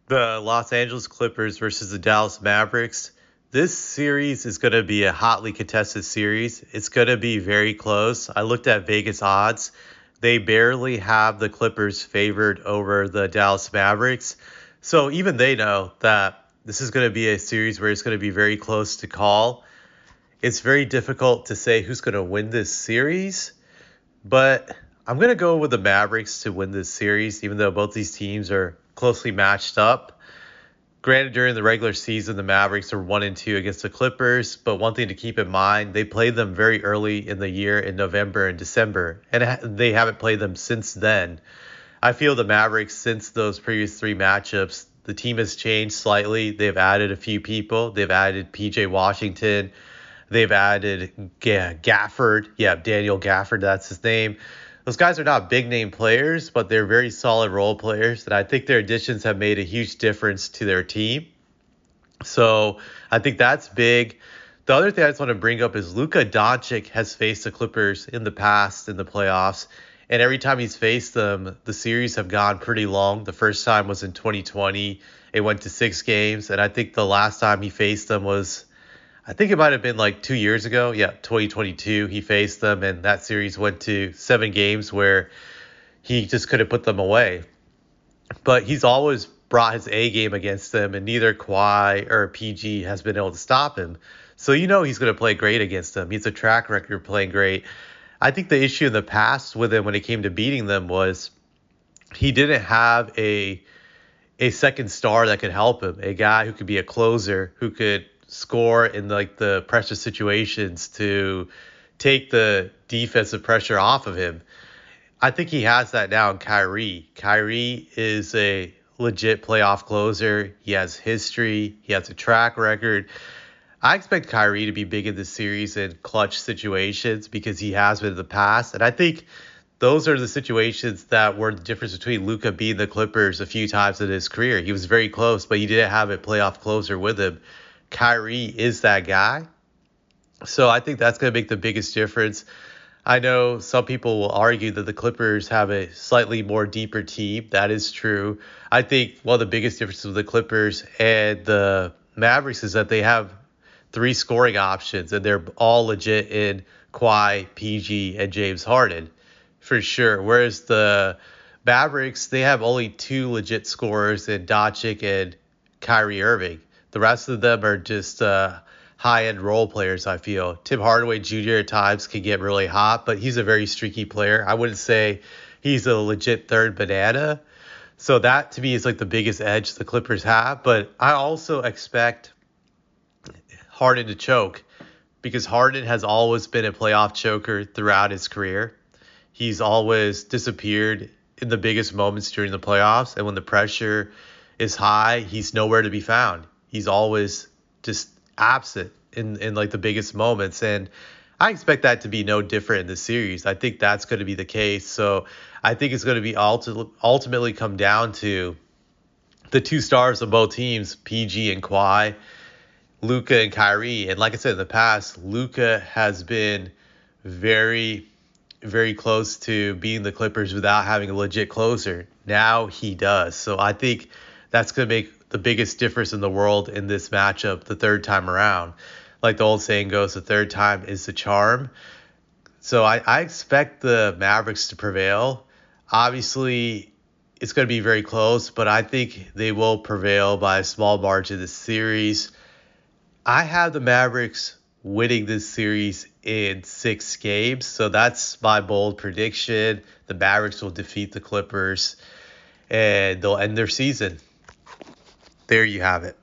The Los Angeles Clippers versus the Dallas Mavericks. This series is going to be a hotly contested series. It's going to be very close. I looked at Vegas odds. They barely have the Clippers favored over the Dallas Mavericks. So even they know that this is going to be a series where it's going to be very close to call. It's very difficult to say who's going to win this series, but I'm going to go with the Mavericks to win this series, even though both these teams are closely matched up. Granted, during the regular season, the Mavericks are 1-2 against the Clippers, but one thing to keep in mind, they played them very early in the year in November and December, and they haven't played them since then. I feel the Mavericks, since those previous three matchups, the team has changed slightly. They've added a few people. They've added PJ Washington. They've added Gafford. Yeah, Daniel Gafford, that's his name. Those guys are not big name players, but they're very solid role players. And I think their additions have made a huge difference to their team. So I think that's big. The other thing I just want to bring up is Luka Doncic has faced the Clippers in the past in the playoffs. And every time he's faced them, the series have gone pretty long. The first time was in 2020. It went to 6 games. And I think the last time he faced them was, I think it might have been like 2 years ago. Yeah, 2022. He faced them, and that series went to 7 games where he just couldn't put them away. But he's always brought his A game against them, and neither Kawhi or PG has been able to stop him. So you know he's going to play great against them. He's a track record playing great. I think the issue in the past with him when it came to beating them was he didn't have a second star that could help him, a guy who could be a closer, who could score in like the pressure situations to take the defensive pressure off of him. I think he has that now in Kyrie. Kyrie is a legit playoff closer. He has history. He has a track record. I expect Kyrie to be big in this series in clutch situations because he has been in the past. And I think those are the situations that were the difference between Luka beating the Clippers a few times in his career. He was very close, but he didn't have a playoff closer with him. Kyrie is that guy. So I think that's going to make the biggest difference. I know some people will argue that the Clippers have a slightly more deeper team. That is true. I think one of the biggest differences with the Clippers and the Mavericks is that they have three scoring options, and they're all legit in Kawhi, PG, and James Harden, for sure. Whereas the Mavericks, they have only two legit scorers in Doncic and Kyrie Irving. The rest of them are just high-end role players, I feel. Tim Hardaway Jr. at times can get really hot, but he's a very streaky player. I wouldn't say he's a legit third banana. So that, to me, is like the biggest edge the Clippers have. But I also expect Harden to choke because Harden has always been a playoff choker throughout his career. He's always disappeared in the biggest moments during the playoffs, and when the pressure is high, he's nowhere to be found. He's always just absent in like the biggest moments, and I expect that to be no different in the series. I think that's going to be the case. So I think it's going to be ultimately come down to the two stars of both teams, PG and Kawhi, Luka and Kyrie. And like I said in the past, Luka has been very, very close to beating the Clippers without having a legit closer. Now he does. So I think that's going to make the biggest difference in the world in this matchup the third time around. Like the old saying goes, the third time is the charm. So I expect the Mavericks to prevail. Obviously, it's going to be very close, but I think they will prevail by a small margin this series. I have the Mavericks winning this series in 6 games. So that's my bold prediction. The Mavericks will defeat the Clippers and they'll end their season. There you have it.